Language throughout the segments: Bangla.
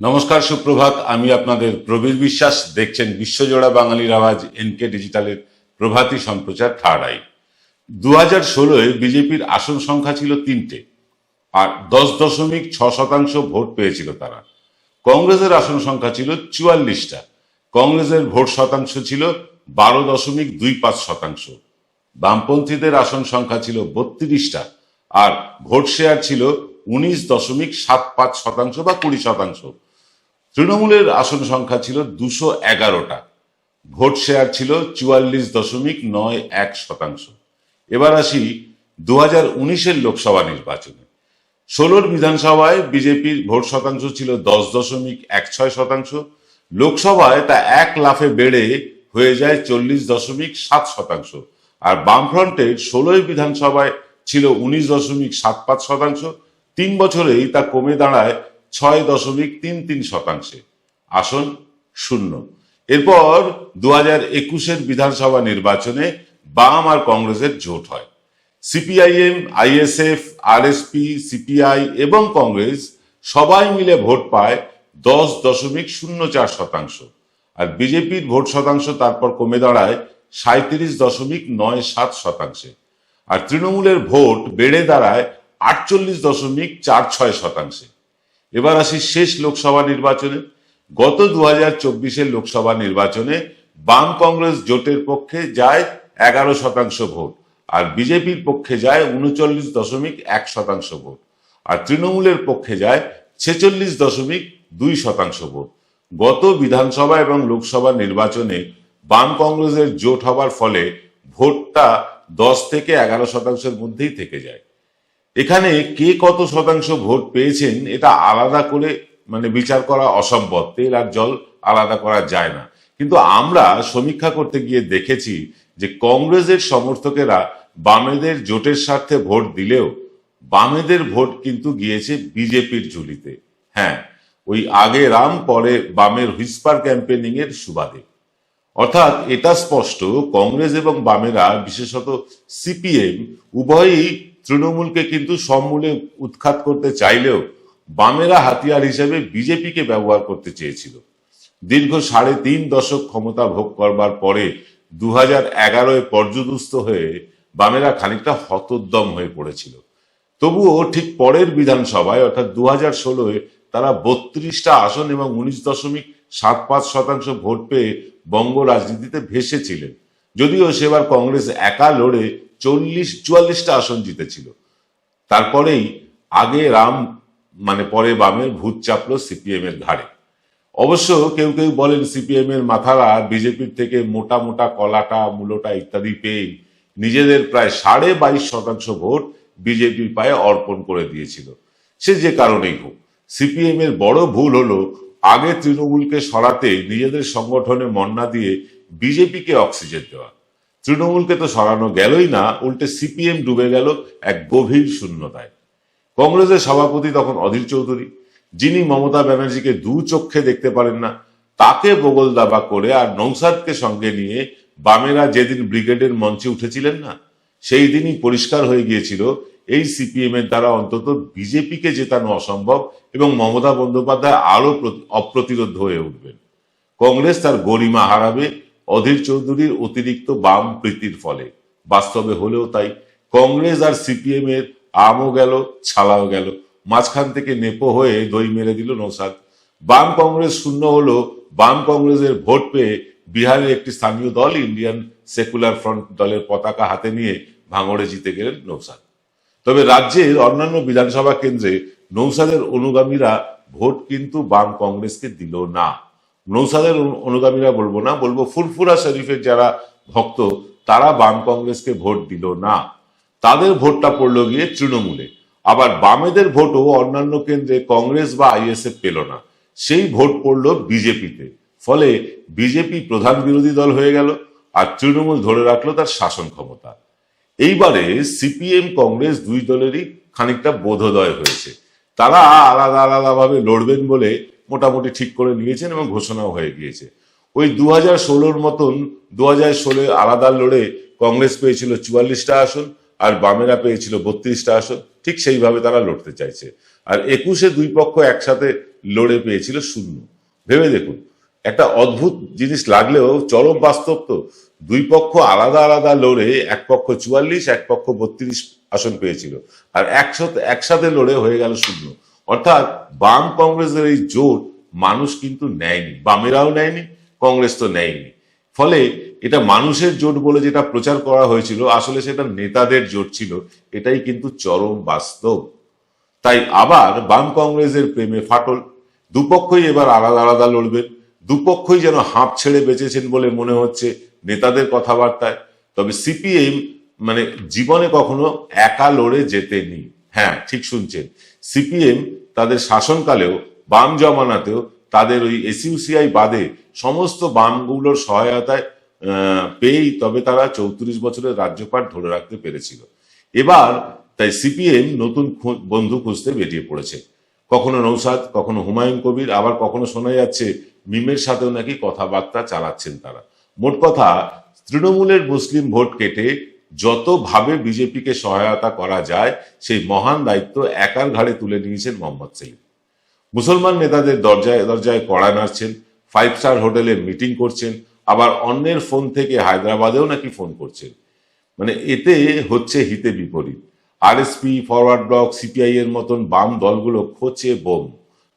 নমস্কার, সুপ্রভাত। আমি আপনাদের প্রবীর বিশ্বাস। দেখছেন বিশ্বজোড়া বাঙালির আওয়াজ এনকে ডিজিটালের প্রভাতী সম্প্রচার থার্ড আই। 2016-এ বিজেপির আসন সংখ্যা ছিল 3টে আর 10.6% ভোট পেয়েছিল তারা। কংগ্রেসের আসন সংখ্যা ছিল 44টা। কংগ্রেসের ভোট শতাংশ ছিল 12.25%। বামপন্থীদের আসন সংখ্যা ছিল 32টা আর ভোট শেয়ার ছিল 19.75% বা 20%। তৃণমূলের আসন সংখ্যা ছিল 211টা, ভোট শেয়ার ছিল 44.91%। এবার আসি 2019-এর লোকসভা নির্বাচনে। 16 বিধানসভায় বিজেপির ভোট শতাংশ ছিল 10.16%। লোকসভায় তা এক লাফে বেড়ে হয়ে যায় 40.7%। আর বামফ্রন্টের 16 বিধানসভায় ছিল 19.75%। 3 বছরেই তা কমে দাঁড়ায় 6.33%। আসন শূন্য। এরপর 2021-এর বিধানসভা নির্বাচনে বাম আর কংগ্রেসের জোট হয়। সিপিআইএম, আইএসএফ, আরএসপি, সিপিআই এবং কংগ্রেস সবাই মিলে ভোট পায় 10.04%। আর বিজেপির ভোট শতাংশ তারপর কমে দাঁড়ায় 37.97%। আর তৃণমূলের ভোট বেড়ে দাঁড়ায় 48.46%। এবার আসি শেষ লোকসভা নির্বাচনে। গত 2024-এর লোকসভা নির্বাচনে বাম কংগ্রেস জোটের পক্ষে যায় 11% ভোট আর বিজেপির পক্ষে যায় 39.1% ভোট আর তৃণমূলের পক্ষে যায় 46.2% ভোট। গত বিধানসভা এবং লোকসভা নির্বাচনে বাম কংগ্রেসের জোট হবার ফলে ভোটটা 10 থেকে 11%-এর মধ্যেই থেকে যায়। এখানে কে কত শতাংশ ভোট পেয়েছেন এটা আলাদা করে বিচার করা অসম্ভব। তেল আর জল আলাদা করা যায় না। কিন্তু আমরা সমীক্ষা করতে গিয়ে দেখেছি যে কংগ্রেসের সমর্থকেরা বামেদের জোটের স্বার্থে ভোট দিলেও বামেদের ভোট কিন্তু গিয়েছে বিজেপির ঝুলিতে। হ্যাঁ, ওই আগে রাম পরে বামের হুইসপার ক্যাম্পেনিং এর সুবাদে। অর্থাৎ এটা স্পষ্ট, কংগ্রেস এবং বামেরা, বিশেষত সিপিএম, উভয়ই তৃণমূলকে কিন্তু সমূলে উৎখাত করতে চাইলেও বামেরা হাতিয়ার হিসেবে বিজেপিকে ব্যবহার করতে চেয়েছিল। দীর্ঘ 3.5 দশক ক্ষমতা ভোগ করবার পরে 2011-এ পর্যুদুস্ত হয়ে বামেরা খানিকটা হতোদ্যম হয়ে পড়েছিল। তবুও ঠিক পরের বিধানসভায় অর্থাৎ 2016-এ তারা 32টা আসন এবং 19.75% ভোট পেয়ে বঙ্গ রাজনীতিতে ভেসেছিলেন। যদিও সেবার কংগ্রেস একা লড়ে 44টা আসন জিতেছিল। তারপরেই আগে রাম পরে বামের ভূত চাপলো সিপিএম এর ঘাড়ে। অবশ্য কেউ কেউ বলেন সিপিএম এর মাথারা বিজেপির থেকে মোটা মোটা কলাটা, মূলটা ইত্যাদি পেয়ে নিজেদের প্রায় 22.5% ভোট বিজেপির পায়ে অর্পণ করে দিয়েছিল। সে যে কারণেই হোক, সিপিএম এর বড় ভুল হলো আগে তৃণমূলকে সরাতে নিজেদের সংগঠনে মন্না দিয়ে বিজেপিকে অক্সিজেন দেওয়া। তৃণমূলকে তো সরানো গেলই না, উল্টে সিপিএম ডুবে গেল এক গভীর শূন্যতায়। কংগ্রেসের সভাপতি তখন অধীর চৌধুরী, যিনি মমতা ব্যানার্জিকে দু চক্ষে দেখতে পারেন না, তাকে বগল দাবা করে আর নৌসাদকে সঙ্গে নিয়ে বামেরা যেদিন ব্রিগেডের মঞ্চে উঠেছিলেন না, সেই দিনই পরিষ্কার হয়ে গিয়েছিল এই সিপিএম এর দ্বারা অন্তত বিজেপিকে জেতানো অসম্ভব এবং মমতা বন্দ্যোপাধ্যায় আরো অপ্রতিরোধ হয়ে উঠবেন। কংগ্রেস তার গরিমা হারাবে অধীর চৌধুরীর অতিরিক্ত বাম প্রীতির ফলে। বাস্তবে হলেও তাই। কংগ্রেস আর সিপিএম এর আমও গেল, ছালাও গেল। মাঝখান থেকে নেপো হয়ে দই মেরে দিল নৌসাদ। বাম কংগ্রেস শূন্য হলো। বাম কংগ্রেসের ভোট পেয়ে বিহারের একটি স্থানীয় দল ইন্ডিয়ান সেকুলার ফ্রন্ট দলের পতাকা হাতে নিয়ে ভাঙড়ে জিতে গেলেন নৌসাদ। তবে রাজ্যের অন্যান্য বিধানসভা কেন্দ্রে নৌসাদের অনুগামীরা ভোট কিন্তু বাম কংগ্রেসকে দিল না। নৌসাদের অনুগামীরা বলবো না, বলবো ফুরফুরা শরীফের যারা ভক্ত তারা বাম কংগ্রেসকে ভোট দিল না। তাদের ভোটটা পড়লো গিয়ে তৃণমূলে। আবার বামেদের ভোটও অন্যান্য কেন্দ্রে কংগ্রেস বা আইএসএফ পেল না, সেই ভোট পড়লো বিজেপিতে। ফলে বিজেপি প্রধান বিরোধী দল হয়ে গেল আর তৃণমূল ধরে রাখলো তার শাসন ক্ষমতা। এইবারে সিপিএম কংগ্রেস দুই দলেরই খানিকটা বোধোদয় হয়েছে। তারা আলাদা আলাদা ভাবে লড়বেন বলে মোটামুটি ঠিক করে নিয়েছেন এবং ঘোষণাও হয়ে গিয়েছে। ওই 2016-র মতন 2016 আলাদা লড়ে কংগ্রেস পেয়েছিল 44টা আসন আর বামেরা পেয়েছিল 32টা আসন। ঠিক সেইভাবে তারা লড়তে চাইছে। আর 21-এ দুই পক্ষ একসাথে লড়ে পেয়েছিল 0। ভেবে দেখুন, একটা অদ্ভুত জিনিস লাগলেও চরম বাস্তব তো। দুই পক্ষ আলাদা আলাদা লড়ে এক পক্ষ 44, এক পক্ষ 32 আসন পেয়েছিল, আর একসাথে লড়ে হয়ে গেল 0। অর্থাৎ বাম কংগ্রেসের এই জোট মানুষ কিন্তু নেয়নি, বামেরাও নেয়নি, কংগ্রেস তো নেয়নি। ফলে এটা মানুষের জোট বলে যেটা প্রচার করা হয়েছিল, আসলে সেটা নেতাদের জোট ছিল। এটাই কিন্তু চরম বাস্তব। তাই আবার বাম কংগ্রেসের প্রেমে ফাটল। দুপক্ষই এবার আলাদা আলাদা লড়বেন। দুপক্ষই যেন হাঁপ ছেড়ে বেঁচেছেন বলে মনে হচ্ছে নেতাদের কথাবার্তায়। তবে সিপিএম জীবনে কখনো একা লড়ে জেতেনি। হ্যাঁ, ঠিক শুনছেন, সিপিএম তাদের শাসনকালেও, বাম জমানাতেও তাদের ওই এসইউসিআই বাদে সমস্ত বামগুলোর সহায়তায় পেয়েই তবে তারা 34 বছরের রাজ্যপাট ধরে রাখতে পেরেছিল। এবার তাই সিপিএম নতুন বন্ধু খুঁজতে বেরিয়ে পড়েছে। কখনো নৌসাদ, কখনো হুমায়ুন কবির, আবার কখনো শোনা যাচ্ছে মিমের সাথেও নাকি কথাবার্তা চালাচ্ছেন তারা। মোট কথা, তৃণমূলের মুসলিম ভোট কেটে যতভাবে বিজেপিকে সহায়তা করা যায় সেই মহান দায়িত্ব একার ঘাড়ে তুলে নিয়েছেন মোহাম্মদ সেলিম। মুসলমান নেতাদের দরজায় দরজায় কড়া নাড়ছেন, 5 স্টার হোটেলে মিটিং করছেন, আবার অন্যের ফোন থেকে হায়দ্রাবাদেও নাকি ফোন করছেন। এতে হচ্ছে হিতে বিপরীত। আরএসপি, ফরওয়ার্ড ব্লক, সিপিআই এর মতন বাম দলগুলো খোঁচে বোম।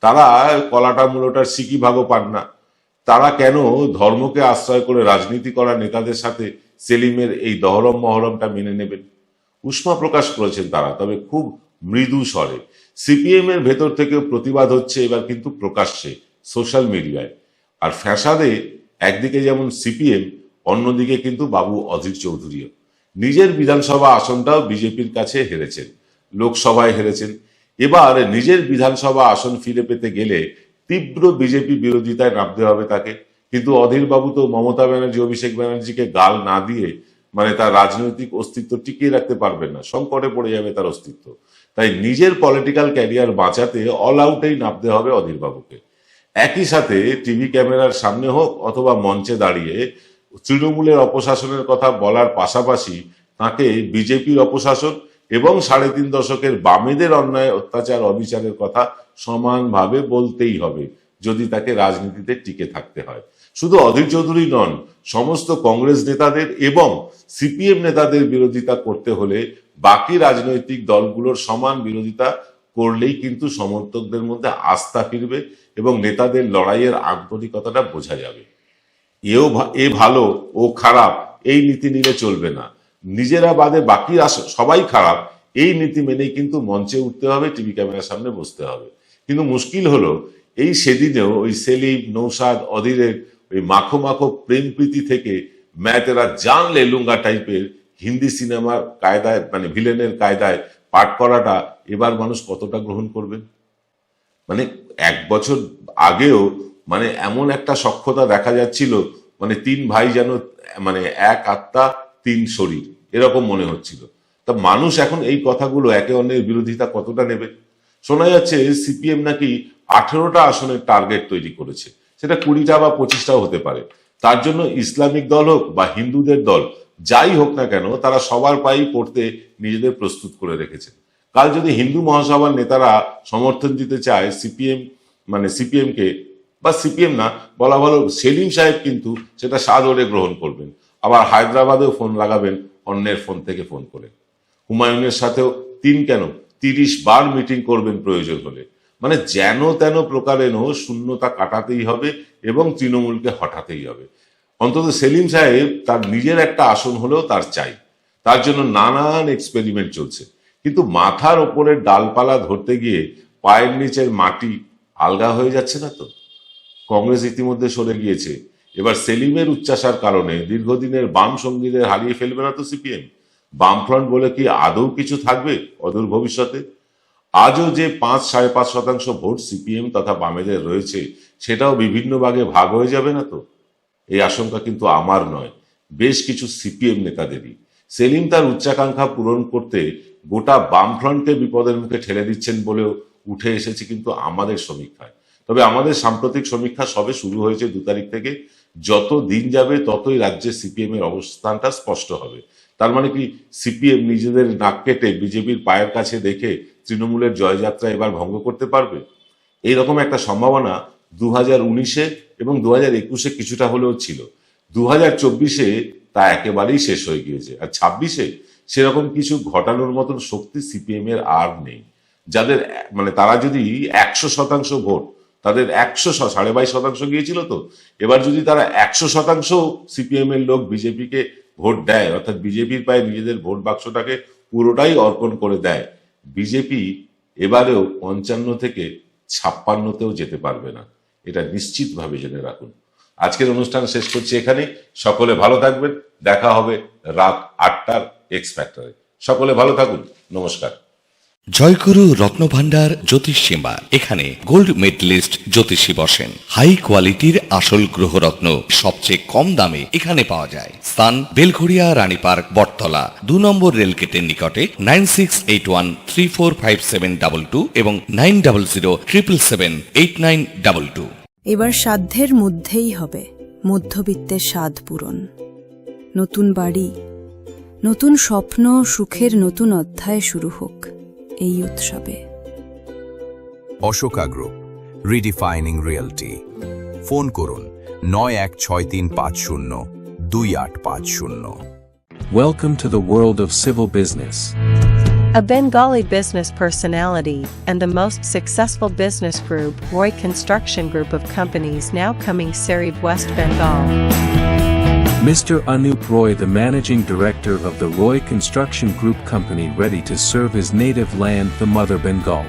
তারা কলাটা মূলটার সিকি ভাগও পান না। তারা কেন ধর্মকে আশ্রয় করে রাজনীতি করা নেতাদের সাথে সেলিমের এই দহরম মহরমটা মেনে নেবেন? উষ্মা প্রকাশ করেছেন তারা, তবে খুব মৃদু স্বরে। সিপিএম এর ভেতর থেকেও প্রতিবাদ হচ্ছে এবার কিন্তু প্রকাশ্যে, সোশ্যাল মিডিয়ায়। আর ফ্যাসাদে একদিকে যেমন সিপিএম, অন্যদিকে কিন্তু বাবু অধীর চৌধুরীও। নিজের বিধানসভা আসনটাও বিজেপির কাছে হেরেছেন, লোকসভায় হেরেছেন। এবার নিজের বিধানসভা আসন ফিরে পেতে গেলে তীব্র বিজেপি বিরোধিতায় নামতে হবে তাকে। কিন্তু অধীর বাবু তো মমতা ব্যানার্জি, অভিষেক ব্যানার্জিকে গাল না দিয়ে তার রাজনৈতিক অস্তিত্ব টিকিয়ে রাখতে পারবেন না, সংকটে পড়ে যাবে তার অস্তিত্ব। তাই নিজের পলিটিক্যাল ক্যারিয়ার বাঁচাতে অল আউটেই নামতে হবে অধীর বাবুকে। একই সাথে টিভি ক্যামেরার সামনে হোক অথবা মঞ্চে দাঁড়িয়ে তৃণমূলের অপশাসনের কথা বলার পাশাপাশি তাকে বিজেপির অপশাসন এবং 3.5 দশকের বামেদের অন্যায়, অত্যাচার, অবিচারের কথা সমানভাবে বলতেই হবে যদি তাকে রাজনীতিতে টিকে থাকতে হয়। শুধু অধীর চৌধুরী নন, সমস্ত কংগ্রেস নেতাদের এবং সিপিএম নেতাদের বিরোধিতা করতে হলে বাকি রাজনৈতিক দলগুলোর সমান বিরোধিতা করলেই কিন্তু সমর্থকদের মধ্যে আস্থা ফিরবে এবং নেতাদের লড়াইয়ের আন্তরিকতাটা বোঝা যাবে। এ ভালো, ও খারাপ, এই নীতি নিলে চলবে না। নিজেরা বাদে বাকি সবাই খারাপ, এই নীতি মেনেই কিন্তু মঞ্চে উঠতে হবে, টিভি ক্যামেরার সামনে বসতে হবে। কিন্তু মুশকিল হলো, এই সেদিনেও ওই সেলিম, নৌসাদ, অধীরের ওই মাখো মাখো প্রেম প্রীতি থেকে मैं तेरा জান লে লুঙ্গা টাইপের হিন্দি সিনেমার কায়দায়, ভিলেনের কায়দায় পাঠ করাটা এবার মানুষ কতটা গ্রহণ করবেন? 1 বছর আগেও এমন একটা সখ্যতা দেখা যাচ্ছিল, 3 ভাই যেন এক আত্মা 3 শরীর, এরকম মনে হচ্ছিল। তা মানুষ এখন এই কথাগুলো একে অন্যের বিরোধিতা কতটা নেবে? শোনা যাচ্ছে সিপিএম নাকি 18টা আসনের টার্গেট তৈরি করেছে, সেটা 20টা বা 25টাও হতে পারে। তার জন্য ইসলামিক দল হোক বা হিন্দুদের দল, যাই হোক না কেন, তারা সবার পায়েই পড়তে নিজেদের প্রস্তুত করে রেখেছেন। কাল যদি হিন্দু মহাসভার নেতারা সমর্থন দিতে চায় সিপিএম কে, বা সিপিএম না বলা ভালো, সেলিম সাহেব কিন্তু সেটা সাদরে গ্রহণ করবেন। আবার হায়দ্রাবাদেও ফোন লাগাবেন অন্যের ফোন থেকে ফোন করে। হুমায়ুনের সাথেও 3 কেন 30 বার মিটিং করবেন প্রয়োজন হলে। যেন তেন প্রকারেণ শূন্যতা কাটাতেই হবে এবং তৃণমূলকে হটাতেই হবে। অন্তত সেলিম সাহেব তার নিজের একটা আসন হলেও তার চাই। তার জন্য নানান এক্সপেরিমেন্ট চলছে, কিন্তু মাথার ওপরের ডালপালা ধরতে গিয়ে পায়ের নিচের মাটি আলগা হয়ে যাচ্ছে না তো? কংগ্রেস ইতিমধ্যে সরে গিয়েছে। এবার সেলিমের উচ্চাসার কারণে দীর্ঘদিনের বাম সঙ্গীদের হারিয়ে ফেলবে না তো সিপিএম? বামফ্রন্ট বলে কি আদৌ কিছু থাকবে অদূর ভবিষ্যতে? আজও যে 5-5.5% ভোট সিপিএম তথা বামেদের রয়েছে, সেটাও বিভিন্ন ভাগে ভাগ হয়ে যাবে না তো? এই আশঙ্কা কিন্তু আমার নয়, বেশ কিছু সিপিএম নেতাদেরই। সেলিম তার উচ্চাকাঙ্ক্ষা পূরণ করতে গোটা বামফ্রন্টকে বিপদের মুখে ঠেলে দিচ্ছেন বলেও উঠে এসেছে কিন্তু আমাদের সমীক্ষায়। তবে আমাদের সাম্প্রতিক সমীক্ষা সবে শুরু হয়েছে 2 তারিখ থেকে। যত দিন যাবে ততই রাজ্যে সিপিএম এর অবস্থানটা স্পষ্ট হবে। তার কি সিপিএম নিজেদের নাক কেটে বিজেপির পায়ের কাছে দেখে তৃণমূলের জয়যাত্রা এবার ভঙ্গ করতে পারবে? এইরকম একটা সম্ভাবনা 2019-এ এবং 2021-এ কিছুটা হলেও ছিল। 2024-এ তা একেবারেই শেষ হয়ে গিয়েছে। আর 26-এ সেরকম কিছু ঘটানোর মতন শক্তি সিপিএম এর আর নেই। যাদের মানে তারা যদি 100% ভোট, তাদের 22.5% গিয়েছিল, তো এবার যদি তারা 100% সিপিএম এর লোক বিজেপিকে ভোট দেয়, অর্থাৎ বিজেপির পায়ে নিজেদের ভোট বাক্সটাকে পুরোটাই অর্পণ করে দেয়, বিজেপি এবারেও 55 থেকে 56-তেও যেতে পারবে না। এটা নিশ্চিতভাবে জেনে রাখুন। আজকের অনুষ্ঠান শেষ করছি এখানে। সকলে ভালো থাকবেন। দেখা হবে রাত 8টার এক্স ফ্যাক্টরে। সকলে ভালো থাকুন। নমস্কার। জয়গুরু রত্নভান্ডার জ্যোতিষ চেম্বার। এখানে গোল্ড মেডেলিস্ট জ্যোতিষী বসেন। হাই কোয়ালিটির আসল গ্রহরত্ন সবচেয়ে কম দামে এখানে পাওয়া যায়। স্থান বেলঘড়িয়া রানীপার্ক বটতলা 2 নম্বর রেলগেটের নিকটে। 9681345722 এবং 9007778922। এবার সাধ্যের মধ্যেই হবে মধ্যবিত্তের স্বাদ পূরণ। নতুন বাড়ি, নতুন স্বপ্ন, সুখের নতুন অধ্যায় শুরু হোক এই উৎসবে। Ashoka group, রিডিফাইনিং realty. ফোন করুন 9163502850। Welcome to the world of civil business. A Bengali business personality and the most successful business group, Roy Construction Group of companies, now coming Sarib, West Bengal. Mr. Anup Roy, the managing director of the Roy Construction Group company, ready to serve his native land, the Mother Bengal.